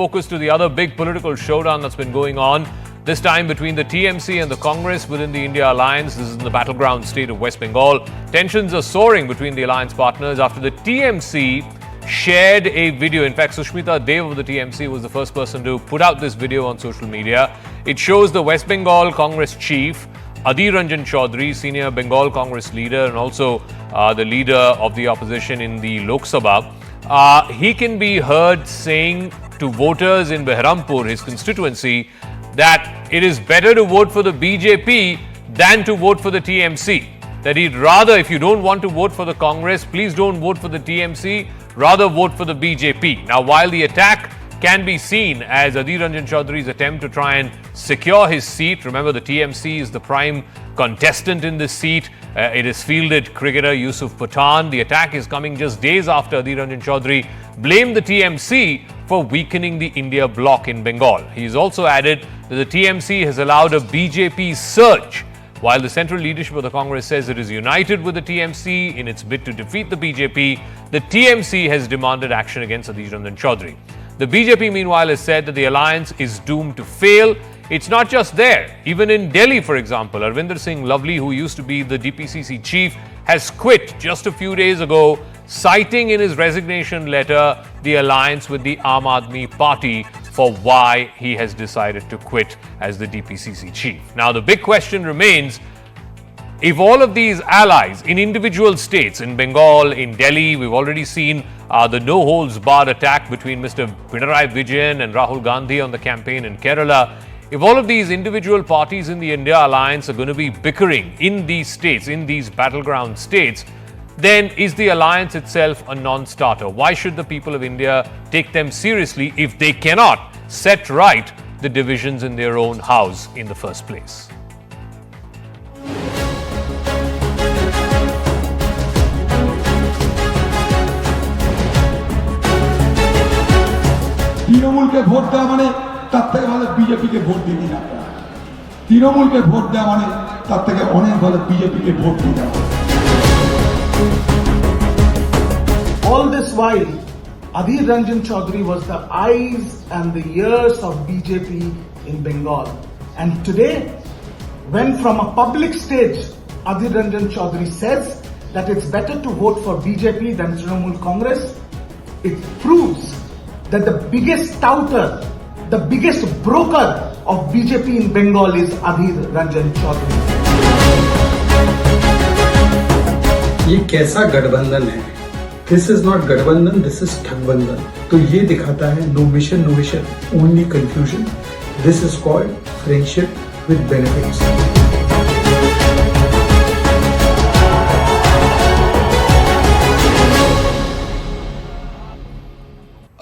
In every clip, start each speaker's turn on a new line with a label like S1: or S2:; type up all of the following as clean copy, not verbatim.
S1: focus to the other big political showdown that's been going on, this time between the TMC and the Congress within the India alliance. This is in the battleground state of West Bengal. Tensions are soaring between the alliance partners after the TMC shared a video. In fact, Sushmita Dev of the TMC was the first person to put out this video on social media. It shows the West Bengal Congress chief, Ranjan Chowdhury, senior Bengal Congress leader, and also the leader of the opposition in the Lok Sabha. He can be heard saying to voters in Behrampur, his constituency, that it is better to vote for the BJP than to vote for the TMC. That he'd rather, if you don't want to vote for the Congress, please don't vote for the TMC, rather vote for the BJP. Now, while the attack can be seen as Ranjan Chowdhury's attempt to try and secure his seat, remember the TMC is the prime contestant in this seat. It is fielded cricketer Yusuf Pathan. The attack is coming just days after Ranjan Chowdhury blamed the TMC for weakening the India bloc in Bengal. He has also added that the TMC has allowed a BJP surge. While the central leadership of the Congress says it is united with the TMC in its bid to defeat the BJP, the TMC has demanded action against Ranjan Chowdhury. The BJP, meanwhile, has said that the alliance is doomed to fail. It's not just there. Even in Delhi, for example, Arvinder Singh Lovely, who used to be the DPCC chief, has quit just a few days ago, citing in his resignation letter the alliance with the Aam Aadmi Party for why he has decided to quit as the DPCC chief. Now, the big question remains, if all of these allies in individual states, in Bengal, in Delhi, we've already seen the no-holds-barred attack between Mr. Pinarayi Vijayan and Rahul Gandhi on the campaign in Kerala. If all of these individual parties in the India alliance are going to be bickering in these states, in these battleground states, then is the alliance itself a non-starter? Why should the people of India take them seriously if they cannot set right the divisions in their own house in the first place?
S2: Trinamool K vote দেওয়া মানে তার থেকে ভালো BJP কে vote দিবি না। তৃণমূল কে vote দেওয়া মানে তার থেকে অনেক ভালো বিজেপি কে ভোট দিতে হবে।
S3: All this while, Adhir Ranjan Chowdhury was the eyes and the ears of BJP in Bengal. And today, when from a public stage, Adhir Ranjan Chowdhury says that it's better to vote for BJP than Trinamool Congress, it proves that the biggest touter, the biggest broker of BJP in Bengal is Adhir Ranjan Chowdhury.
S4: ये कैसा गठबंधन है? This is not गठबंधन, this is ठगबंधन. तो ये दिखाता है no mission, only confusion. This is called friendship with benefits.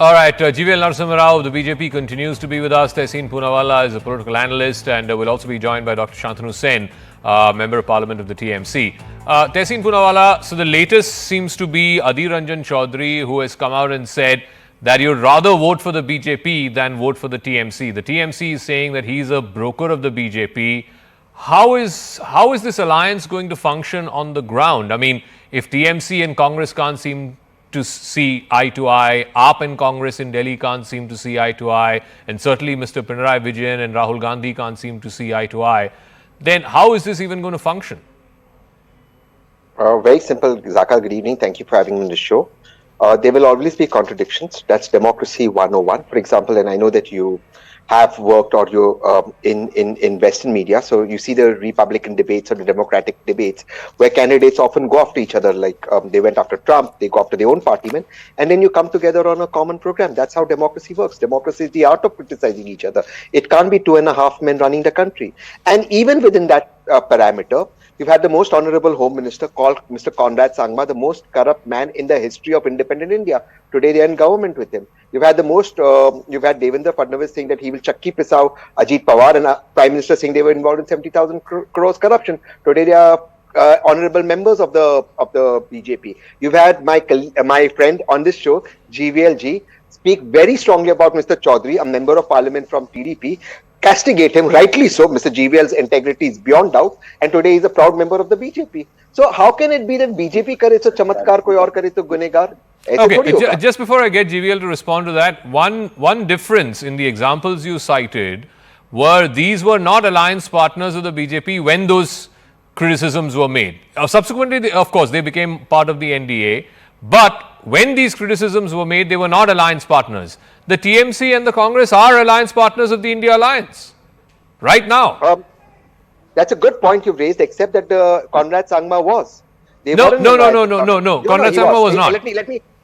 S1: All right, GVL Narasimha Rao of the BJP continues to be with us. Tehseen Poonawalla is a political analyst and will also be joined by Dr. Shantanu Sen, Member of Parliament of the TMC. Tehseen Poonawalla, so the latest seems to be Adhir Ranjan Chowdhury, who has come out and said that you'd rather vote for the BJP than vote for the TMC. The TMC is saying that he's a broker of the BJP. How is this alliance going to function on the ground? I mean, if TMC and Congress can't seem to see eye to eye, AAP and Congress in Delhi can't seem to see eye to eye, and certainly Mr. Pinarayi Vijayan and Rahul Gandhi can't seem to see eye to eye, then how is this even going to function?
S5: Very simple, Zaka. Good evening. Thank you for having me on the show. There will always be contradictions. That's democracy 101. For example, and I know that you have worked or you're in Western media, so you see the Republican debates or the Democratic debates where candidates often go after each other, like they went after Trump, they go after their own partymen, and then you come together on a common program. That's how democracy works. Democracy is the art of criticizing each other. It can't be 2.5 men running the country. And even within that parameter, you've had the most honorable Home Minister called Mr. Conrad Sangma, the most corrupt man in the history of independent India. Today they are in government with him. You've had you've had Devendra Fadnavis saying that he will Chakki Pisau Ajit Pawar, and Prime Minister saying they were involved in 70,000 crores corruption. Today they are honorable members of the BJP. You've had my friend on this show, GVLG, speak very strongly about Mr. Chowdhury, a member of parliament from TDP, castigate him, rightly so. Mr. GVL's integrity is beyond doubt, and today he's a proud member of the BJP. So how can it be that BJP kare to chamatkar, koi aur kare to gunegar?
S1: Okay, just before I get GVL to respond to that, one difference in the examples you cited were these were not alliance partners of the BJP when those criticisms were made. Subsequently, of course, they became part of the NDA, but when these criticisms were made, they were not alliance partners. The TMC and the Congress are alliance partners of the India Alliance right now.
S5: That's a good point you've raised, except that Conrad Sangma was.
S1: No. Conrad Sangma was not.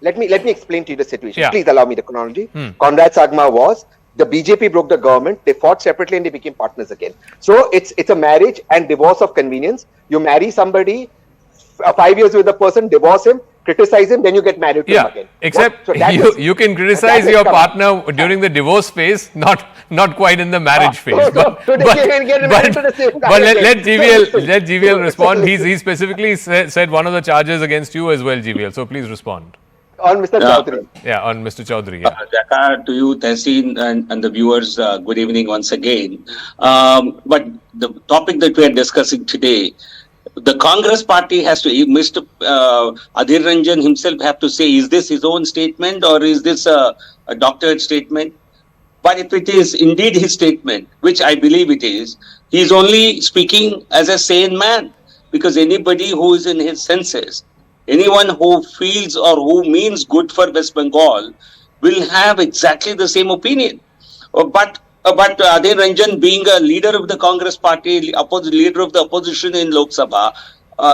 S5: Let me explain to you the situation.
S1: Yeah.
S5: Please allow me the chronology. Conrad Sangma was. The BJP broke the government. They fought separately and they became partners again. So it's a marriage and divorce of convenience. You marry somebody, 5 years with the person, divorce him, criticize him, then you get married to him again.
S1: Except you can criticize your partner during the divorce phase, not quite in the marriage phase. But let GVL respond. He specifically said one of the charges against you as well, GVL. So please respond.
S5: On Mr. Chowdhury.
S1: Yeah, on Mr. Chowdhury.
S6: Jaka, to you, Tehseen, and the viewers, good evening once again. But the topic that we are discussing today, the Congress party has to, Mr. Adhir Ranjan himself have to say, is this his own statement or is this a doctored statement? But if it is indeed his statement, which I believe it is, he is only speaking as a sane man, because anybody who is in his senses, anyone who feels or who means good for West Bengal will have exactly the same opinion. But Adhir Ranjan, being a leader of the Congress party, leader of the opposition in Lok Sabha,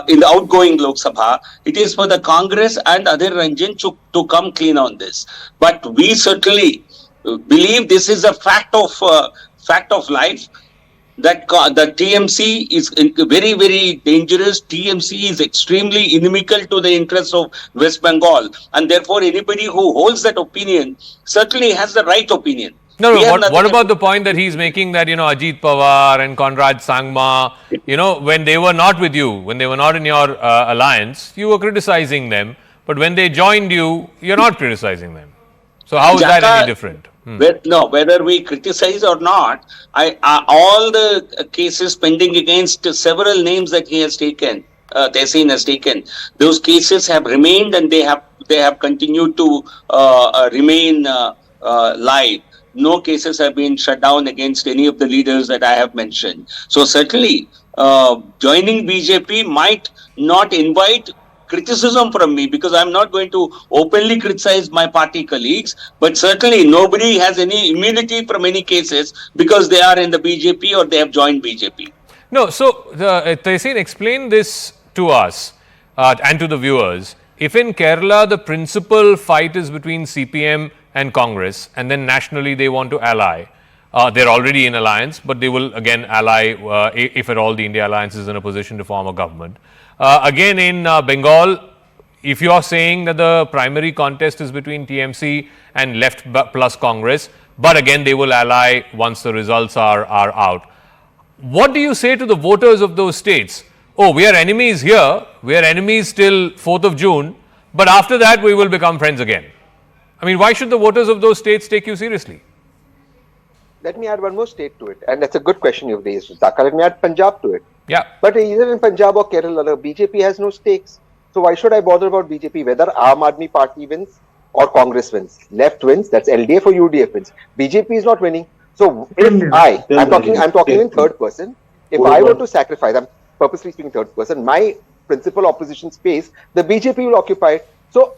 S6: in the outgoing Lok Sabha, it is for the Congress and Adhir Ranjan to come clean on this. But we certainly believe this is a fact of life. That the TMC is very, very dangerous. TMC is extremely inimical to the interests of West Bengal, and therefore anybody who holds that opinion certainly has the right opinion.
S1: No, what about the point that he's making that, Ajit Pawar and Conrad Sangma, when they were not with you, when they were not in your alliance, you were criticizing them, but when they joined you, you're not criticizing them. So how is that any different?
S6: Whether we criticize or not, all the cases pending against several names that he has taken, Tehseen has taken, those cases have remained and they have continued to remain live. No cases have been shut down against any of the leaders that I have mentioned. So certainly, joining BJP might not invite criticism from me, because I'm not going to openly criticize my party colleagues, but certainly nobody has any immunity from any cases because they are in the BJP or they have joined BJP.
S1: No, so Tehseen, explain this to us and to the viewers. If in Kerala the principal fight is between CPM and Congress, and then nationally they want to ally, they're already in alliance, but they will again ally if at all the India Alliance is in a position to form a government. Again, in Bengal, if you are saying that the primary contest is between TMC and Left plus Congress, but again they will ally once the results are out. What do you say to the voters of those states? Oh, we are enemies here, we are enemies till 4th of June, but after that we will become friends again. I mean, why should the voters of those states take you seriously?
S5: Let me add one more state to it, and that's a good question you've raised, Zaka. Let me add Punjab to it.
S1: Yeah.
S5: But either in Punjab or Kerala, BJP has no stakes. So why should I bother about BJP? Whether Aam Aadmi Party wins or Congress wins, left wins, that's LDF or UDF wins. BJP is not winning. So if I'm talking in third person. If I were to sacrifice, I'm purposely speaking third person, my principal opposition space, the BJP will occupy it. So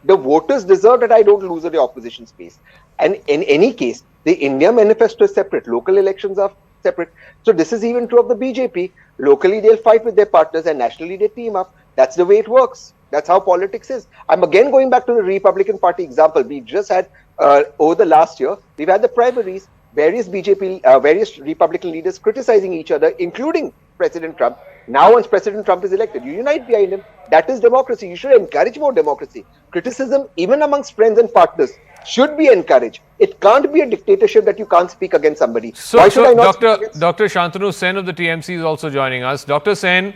S5: the voters deserve that I don't lose the opposition space. And in any case, the India manifesto is separate. Local elections are separate. So this is even true of the BJP. Locally, they'll fight with their partners and nationally they team up. That's the way it works. That's how politics is. I'm again going back to the Republican Party example. We just had, over the last year, we've had the primaries, various Republican leaders criticizing each other, including President Trump. Now, once President Trump is elected, you unite behind him. That is democracy. You should encourage more democracy. Criticism, even amongst friends and partners, should be encouraged. It can't be a dictatorship that you can't speak against somebody.
S1: So, Dr. Shantanu Sen of the TMC is also joining us. Dr. Sen,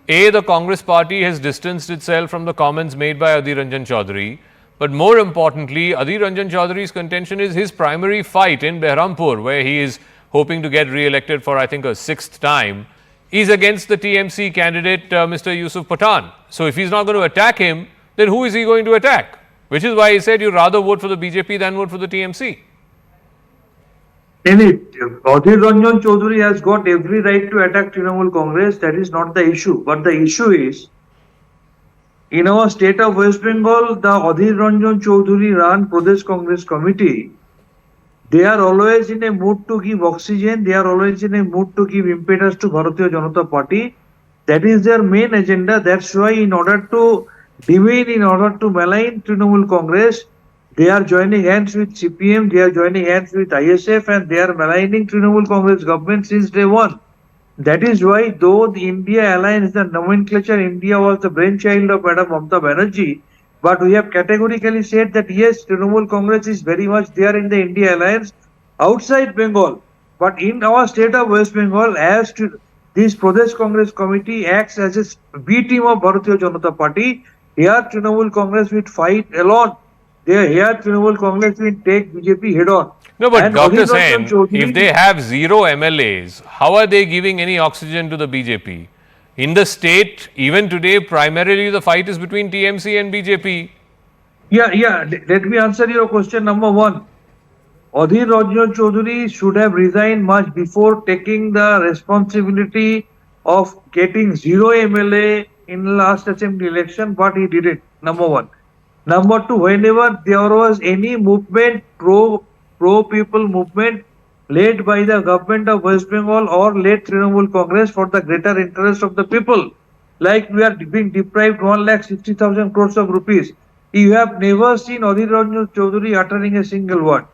S1: the Congress party has distanced itself from the comments made by Adhir Ranjan Chowdhury. But more importantly, Adhir Ranjan Chowdhury's contention is his primary fight in Behrampur, where he is hoping to get re-elected for, I think, a sixth time, is against the TMC candidate, Mr. Yusuf Pathan. So if he's not going to attack him, then who is he going to attack? Which is why he said you'd rather vote for the BJP than vote for the TMC.
S7: In it, Adhir Ranjan Chowdhury has got every right to attack Trinamool Congress. That is not the issue. But the issue is, in our state of West Bengal, the Adhir Ranjan Chowdhury run Pradesh Congress Committee, they are always in a mood to give oxygen. They are always in a mood to give impetus to Bharatiya Janata Party. That is their main agenda. That's why in order to demean, in order to malign Trinamool Congress, they are joining hands with CPM, they are joining hands with ISF, and they are maligning Trinamool Congress government since day one. That is why, though the India alliance, the nomenclature, India was the brainchild of Madam Mamata Banerjee, but we have categorically said that yes, Trinamool Congress is very much there in the India alliance outside Bengal. But in our state of West Bengal, as to this Pradesh Congress Committee acts as a B team of Bharatiya Janata Party, here Trinamool Congress will fight alone. Here Trinamool Congress will take BJP head on.
S1: No, but
S7: And
S1: Dr.
S7: Adhir
S1: Sen,
S7: Ranjan Chowdhury-
S1: if they have zero MLAs, how are they giving any oxygen to the BJP? In the state, even today, primarily the fight is between TMC and BJP.
S7: Let me answer your question number one. Adhir Ranjan Chowdhury should have resigned much before taking the responsibility of getting zero MLA in the last assembly election, but he did it. Number one. Number two, whenever there was any movement, pro-people movement led by the government of West Bengal or led Trinamool Congress for the greater interest of the people, like we are being deprived 1,60,000 crores of rupees, you have never seen Adhir Ranjan Chowdhury uttering a single word.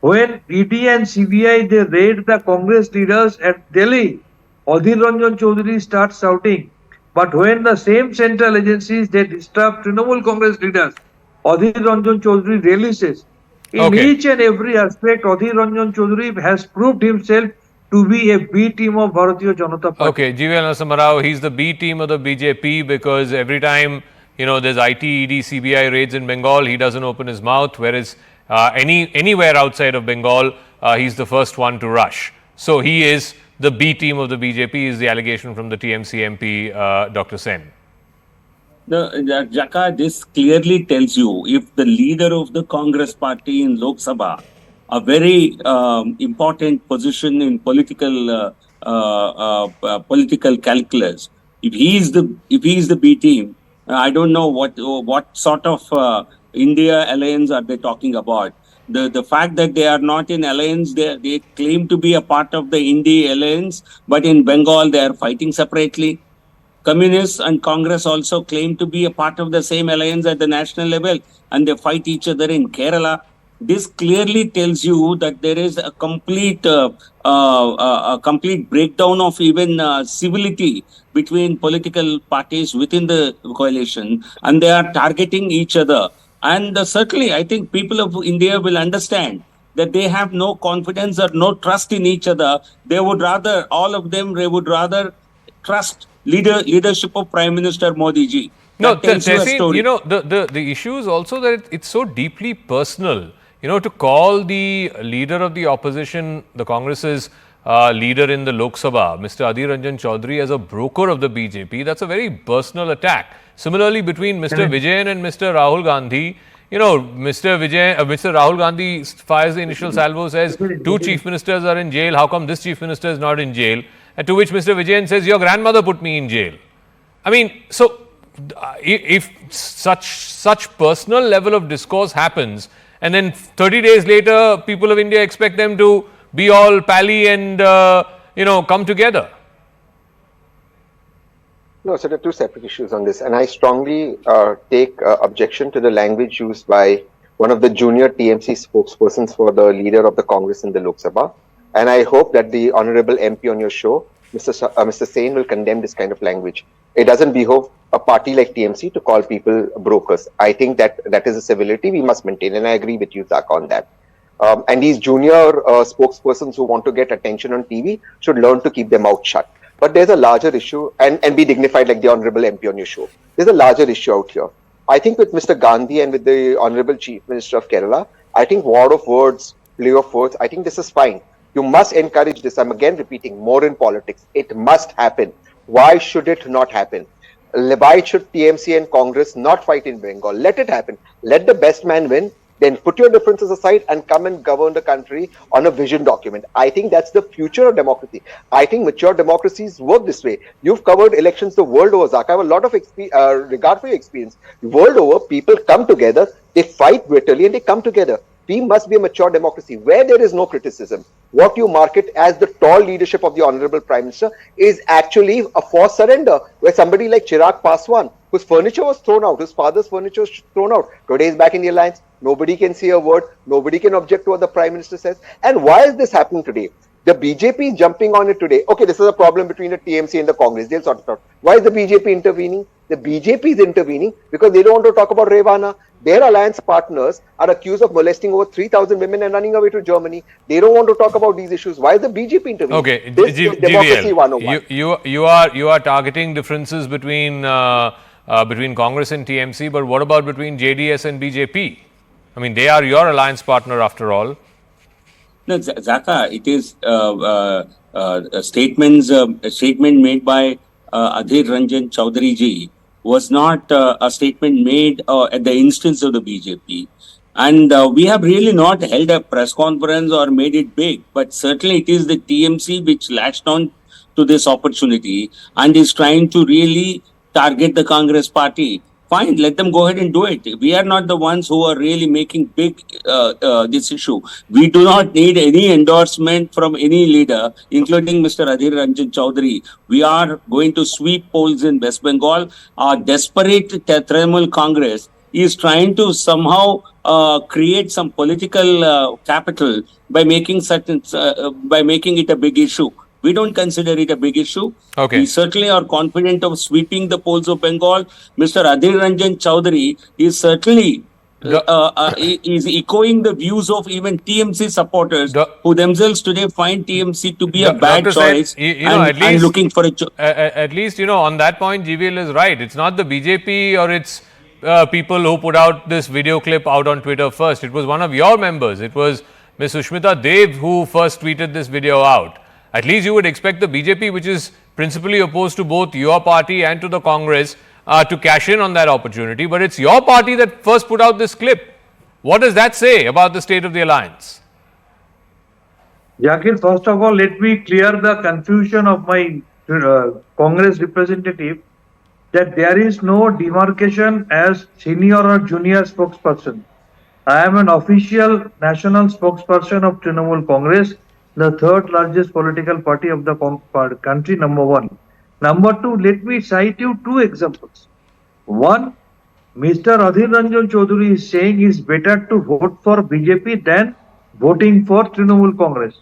S7: When ED and CBI, they raid the Congress leaders at Delhi, Adhir Ranjan Chowdhury starts shouting. But when the same central agencies, they disturb Trinamool Congress leaders, Adhir Ranjan Chowdhury releases. In each and every aspect, Adhir Ranjan Chowdhury has proved himself to be a B team of Bharatiya Janata Party.
S1: Okay, GVL Narasimha, he's the B team of the BJP because every time, there's IT, ED, CBI raids in Bengal, he doesn't open his mouth, whereas anywhere outside of Bengal, he's the first one to rush. So he is the B team of the BJP, is the allegation from the TMC MP, Dr. Sen.
S6: Jaka, this clearly tells you if the leader of the Congress party in Lok Sabha, a very important position in political calculus, if he is the B team, I don't know what sort of India alliance are they talking about. The fact that they are not in alliance, they claim to be a part of the India alliance, but in Bengal they are fighting separately. Communists and Congress also claim to be a part of the same alliance at the national level, and they fight each other in Kerala. This clearly tells you that there is a complete breakdown of even civility between political parties within the coalition, and they are targeting each other. And certainly, I think people of India will understand that they have no confidence or no trust in each other. They would rather, all of them, they would rather trust leadership of Prime Minister Modi ji.
S1: No, the issue is also that it's so deeply personal. To call the leader of the opposition, the Congress's leader in the Lok Sabha, Mr. Adhir Ranjan Chowdhury, as a broker of the BJP, that's a very personal attack. Similarly, between Mr. Vijayan and Mr. Rahul Gandhi, Mr. Rahul Gandhi fires the initial salvo, says 2 chief ministers are in jail. How come this chief minister is not in jail? And to which Mr. Vijayan says, your grandmother put me in jail. I mean, so if such personal level of discourse happens, and then 30 days later, people of India expect them to be all pally and, come together.
S5: No, so there are two separate issues on this. And I strongly take objection to the language used by one of the junior TMC spokespersons for the leader of the Congress in the Lok Sabha. And I hope that the honorable MP on your show, Mr. Sen, will condemn this kind of language. It doesn't behove a party like TMC to call people brokers. I think that is a civility we must maintain. And I agree with you, Zak, on that. And these junior spokespersons who want to get attention on TV should learn to keep their mouth shut. But there's a larger issue, and be dignified like the honorable MP on your show. There's a larger issue out here. I think with Mr. Gandhi and with the Honorable Chief Minister of Kerala, I think war of words, play of words, I think this is fine. You must encourage this. I'm again repeating, more in politics. It must happen. Why should it not happen? Why should TMC and Congress not fight in Bengal? Let it happen. Let the best man win. Then put your differences aside and come and govern the country on a vision document. I think that's the future of democracy. I think mature democracies work this way. You've covered elections the world over, Zach. I have a lot of regard for your experience. World over, people come together, they fight bitterly, and they come together. We must be a mature democracy where there is no criticism. What you market as the tall leadership of the Honorable Prime Minister is actually a forced surrender, where somebody like Chirag Paswan, whose furniture was thrown out, his father's furniture was thrown out, today is back in the alliance. Nobody can say a word. Nobody can object to what the Prime Minister says. And why is this happening today? The BJP is jumping on it today. Okay, this is a problem between the TMC and the Congress. They'll sort it out. Why is the BJP intervening? The BJP is intervening because they don't want to talk about Revana. Their alliance partners are accused of molesting over 3,000 women and running away to Germany. They don't want to talk about these issues. Why is the BJP intervening?
S1: Okay,
S5: This is democracy 101.
S1: You are targeting differences between Congress and TMC, but what about between JDS and BJP? I mean, they are your alliance partner after all.
S6: No, Zaka, it is a statement made by Adhir Ranjan Chowdhury ji was not a statement made at the instance of the BJP. And we have really not held a press conference or made it big, but certainly it is the TMC which latched on to this opportunity and is trying to really target the Congress party. Fine, let them go ahead and do it. We are not the ones who are really making big this issue. We do not need any endorsement from any leader, including Mr. Adhir Ranjan Chowdhury. We are going to sweep polls in West Bengal. Our desperate Trinamool Congress is trying to somehow create some political capital by making it a big issue. We don't consider it a big issue.
S1: Okay.
S6: We certainly are confident of sweeping the polls of Bengal. Mr. Adhir Ranjan Chowdhury is certainly is echoing the views of even TMC supporters who themselves today find TMC to be a bad choice and looking for a
S1: at least, on that point, GVL is right. It's not the BJP or it's people who put out this video clip out on Twitter first. It was one of your members. It was Ms. Sushmita Dev who first tweeted this video out. At least you would expect the BJP, which is principally opposed to both your party and to the Congress, to cash in on that opportunity. But it's your party that first put out this clip. What does that say about the state of the alliance?
S7: Jakir, first of all, let me clear the confusion of my Congress representative that there is no demarcation as senior or junior spokesperson. I am an official national spokesperson of Trinamool Congress, the third largest political party of the country, number one. Number two, let me cite you two examples. One, Mr. Adhir Ranjan Chowdhury is saying it's better to vote for BJP than voting for Trinamool Congress.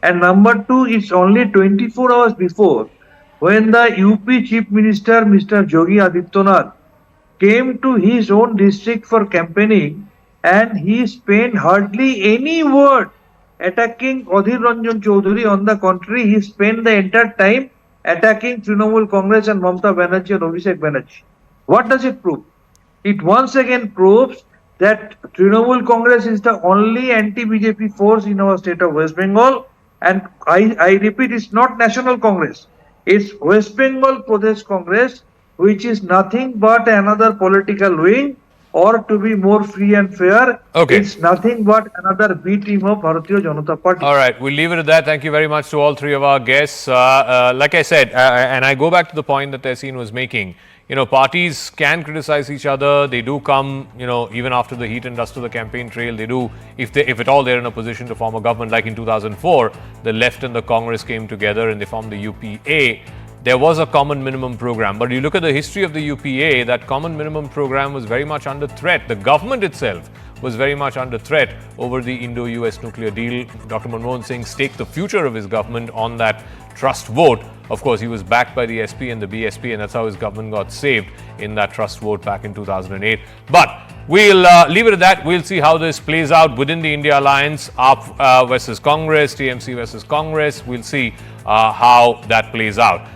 S7: And number two, it's only 24 hours before when the UP Chief Minister, Mr. Yogi Adityanath, came to his own district for campaigning and he spent hardly any word attacking Adhir Ranjan Chowdhury. On the contrary, he spent the entire time attacking Trinamool Congress and Mamata Banerjee and Abhishek Banerjee. What does it prove? It once again proves that Trinamool Congress is the only anti-BJP force in our state of West Bengal. And I repeat, it's not National Congress. It's West Bengal Pradesh Congress, which is nothing but another political wing, or to be more free and fair, it's nothing but another B team of Bharatiya Janata Party.
S1: All right, we'll leave it at that. Thank you very much to all three of our guests. Like I said, and I go back to the point that Tehseen was making, parties can criticize each other. They do come, even after the heat and dust of the campaign trail, they do, if at all they're in a position to form a government. Like in 2004, the left and the Congress came together and they formed the UPA. There was a common minimum program, but you look at the history of the UPA, that common minimum program was very much under threat. The government itself was very much under threat over the Indo-US nuclear deal. Dr. Manmohan Singh staked the future of his government on that trust vote. Of course, he was backed by the SP and the BSP, and that's how his government got saved in that trust vote back in 2008. But we'll leave it at that. We'll see how this plays out within the India Alliance, AAP versus Congress, TMC versus Congress. We'll see how that plays out.